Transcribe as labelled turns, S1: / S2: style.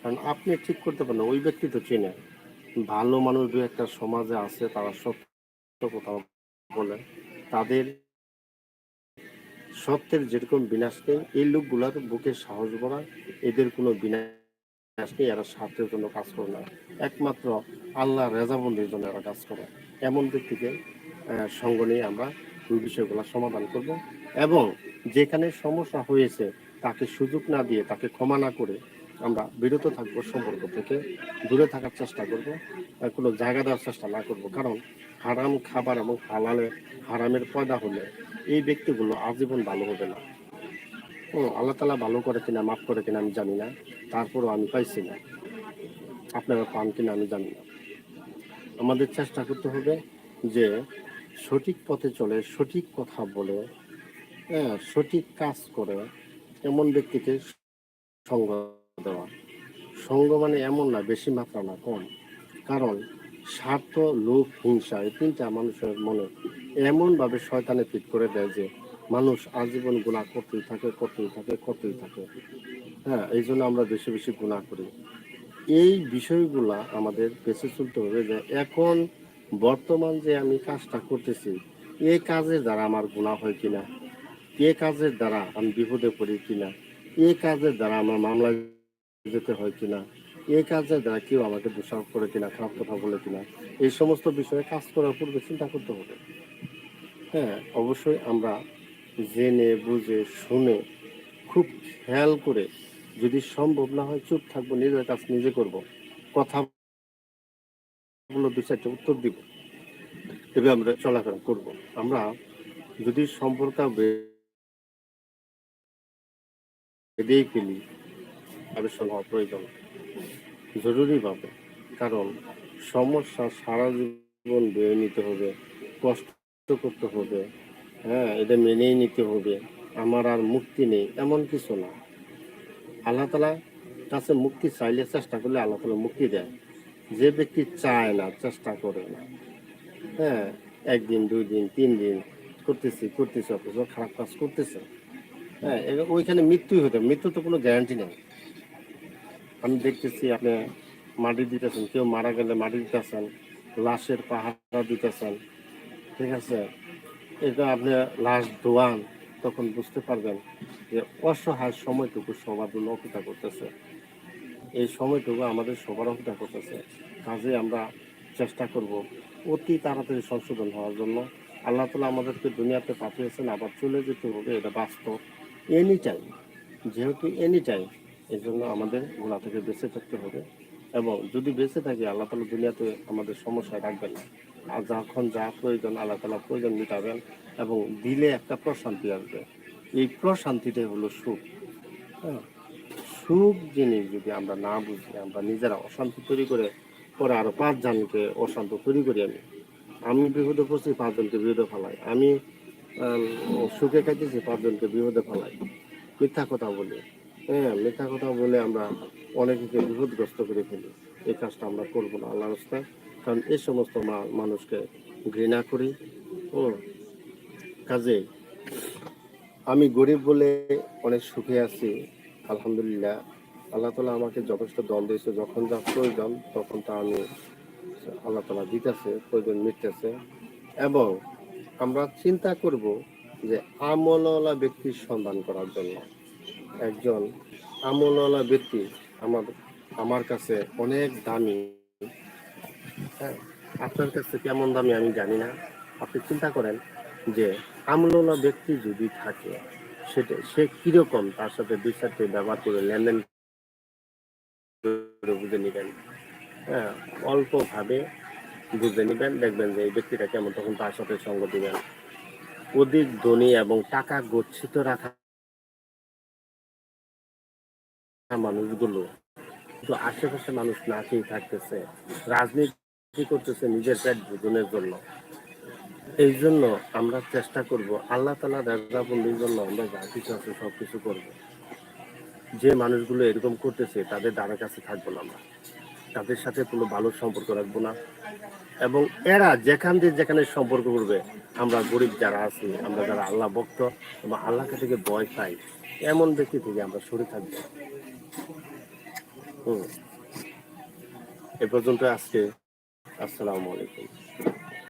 S1: কারণ আপনি ঠিক করতে পারেন, ওই ব্যক্তি তো চেনে। ভালো মানুষ দু একটা সমাজে আছে, তারা সত্য কথা বলে, তাদের সত্যের যেরকম বিনাশ নেই, এই লোকগুলার বুকে সাহস ভরা, এদের কোনো বিনাশ নেই, এরা স্বার্থের জন্য কাজ করে না, একমাত্র আল্লাহ রেজাবন্দির জন্য এরা কাজ করে। এমন ব্যক্তিকে সঙ্গ নিয়ে আমরা এই বিষয়গুলো সমাধান করব, এবং যেখানে সমস্যা হয়েছে তাকে সুযোগ না দিয়ে, তাকে ক্ষমা না করে আমরা বিরত থাকবো, সম্পর্ক থেকে দূরে থাকার চেষ্টা করব, কোনো জায়গা দেওয়ার চেষ্টা না করব। কারণ হারাম খাবার এবং হারামের পয়দা হলে এই ব্যক্তিগুলো আজীবন ভালো হবে না। আল্লাহ তালা ভালো করে কিনা, মাফ করে কিনা আমি জানি না, তারপরও আমি পাইছি না, আপনারা পান কিনা আমি জানি না। আমাদের চেষ্টা করতে হবে যে সঠিক পথে চলে, সঠিক কথা বলে, সঠিক কাজ করে এমন ব্যক্তিকে সঙ্গ দেওয়া। সঙ্গ মানে এমন না, বেশি মাত্রা না, কম। কারণ স্বার্থ, লোভ, হিংসা, এই তিনটা মানুষের মনে এমনভাবে শয়তানে ফিট করে দেয় যে মানুষ আজীবন গুনাহ করতেই থাকে, করতেই থাকে, করতেই থাকে। এই জন্য আমরা বেশি বেশি গুনাহ করি। এই বিষয়গুলা আমাদের বেঁচে চলতে হবে, যে এখন বর্তমান যে আমি কাজটা করতেছি, এই কাজের দ্বারা আমার গুনাহ হয় কিনা, এই কাজের দ্বারা আমি বিপদে পড়ি কিনা, এই কাজের দ্বারা আমার মামলায় যেতে হয় কিনা, এই কাজের দ্বারা কেউ আমাকে দোষারোপ করে কিনা, খারাপ কথা বলে কিনা, এই সমস্ত বিষয়ে কাজ করার পূর্বে চিন্তা করতে হবে। অবশ্যই আমরা জেনে বুঝে শুনে খুব খেয়াল করে, যদি সম্ভব না হয় চুপ থাকবো, নিজের কাজ নিজে করব, কথাগুলো দু চারটে উত্তর দিব, তবে আমরা চলাফেরা করব। আমরা যদি সম্পর্ক বেঁধেই ফেলি, আলোচনা হওয়া প্রয়োজন জরুরিভাবে। কারণ সমস্যা সারা জীবন বয়ে নিতে হবে, কষ্ট করতে হবে, এটা মেনেই নিতে হবে, আমার আর মুক্তি নেই এমন কিছু না। আল্লাহ তালা কাছে মুক্তি চাইলে, চেষ্টা করলে আল্লাহ তালা মুক্তি দেয়। যে ব্যক্তি চায় না, চেষ্টা করে না, একদিন, 2 দিন, 3 দিন করতেছে অথচ খারাপ কাজ করতেছে, ওইখানে মৃত্যুই হতে, মৃত্যু তো কোনো গ্যারান্টি নেই। আমি দেখতেছি আপনি মাটি দিতেছেন, কেউ মারা গেলে মাটি দিতেছেন, লাশের পাহারা দিতেছেন, ঠিক আছে, এটা আপনি লাশ ধোয়ান, তখন বুঝতে পারবেন যে অসহায় সময়টুকু সবার জন্য অপেক্ষা করতেছে। এই সময়টুকু আমাদের সবার অপেক্ষা করতেছে। কাজে আমরা চেষ্টা করব অতি তাড়াতাড়ি সংশোধন হওয়ার জন্য। আল্লাহ তাআলা আমাদেরকে দুনিয়াতে পাঠিয়েছেন, আবার চলে যেতে হবে, এটা বাস্তব। এনি টাইম, যেহেতু এনি টাইম, এই জন্য আমাদের গুনাহ থেকে বেঁচে থাকতে হবে। এবং যদি বেঁচে থাকি, আল্লাহ তাআলা দুনিয়াতে আমাদের সমস্যায় রাখবেন না। আর যখন যা প্রয়োজন, আল্লাহ তাআলা প্রয়োজন মিটাবেন, এবং দিলে একটা প্রশান্তি আসবে। এই প্রশান্তিটাই হলো সুখ। হ্যাঁ, সুখ জিনিস যদি আমরা না বুঝি, আমরা নিজেরা অশান্তি তৈরি করে পরে আরো 5 জনকে অশান্ত তৈরি করি। আমি বিপদে পড়ছি, 5 জনকে বিপদে ফেলাই। আমি সুখে খাইতেছি, 5 জনকে বিপদে ফেলাই। মিথ্যা কথা বলি, মিথ্যা কথা বলে আমরা অনেকে বিপদগ্রস্ত করে ফেলি। এই কাজটা আমরা করবো না আল্লাহর রাস্তায়। কারণ এই সমস্ত মানুষকে ঘৃণা করি। কাজে আমি গরিব বলে অনেক সুখে আছি, আলহামদুলিল্লাহ। আল্লাহ তাআলা আমাকে যথেষ্ট দল দিয়েছে, যখন যা প্রয়োজন তখন তা আমি আল্লাহ তাআলা দিতেছে, প্রয়োজন মিটতেছে। এবং আমরা চিন্তা করব যে আমলওয়ালা ব্যক্তির সন্ধান করার জন্য। একজন আমলওয়ালা ব্যক্তি আমার কাছে অনেক দামি। আপনার কাছে কেমন দামি আমি জানি না। আপনি চিন্তা করেন যে আমলওয়ালা ব্যক্তি যদি থাকে, সে কিরকম, তার সাথে 2-4টি ব্যবহার করে লেনদেন করে বুঝে নেবেন। অল্প ভাবে বুঝে নেবেন, দেখবেন যে এই ব্যক্তিটা কেমন, তখন তার সাথে সঙ্গ দিবেন। অধিক ধনী এবং টাকা গচ্ছিত রাখা মানুষগুলো কিন্তু আশেপাশে মানুষ না খেয়ে থাকতেছে, রাজনীতি করতেছে নিজের পেট ভোজনের জন্য। এই জন্য আমরা চেষ্টা করব আল্লাহ তাআলার রেজাবন্দির জন্য আমরা যা কিছু আছে সবকিছু করব। যে মানুষগুলো এরকম করতেছে তাদের দ্বারা কাছে থাকবো না, আমরা তাদের সাথে কোনো ভালো সম্পর্ক রাখবো না। এবং এরা যেখানে সম্পর্ক করবে, আমরা গরিব যারা আছি, আমরা যারা আল্লাহ ভক্ত এবং আল্লাহকে থেকে ভয় পাই, এমন ব্যক্তি থেকে আমরা সরে থাকবো। হুম, এ পর্যন্ত আজকে। আসসালামু আলাইকুম।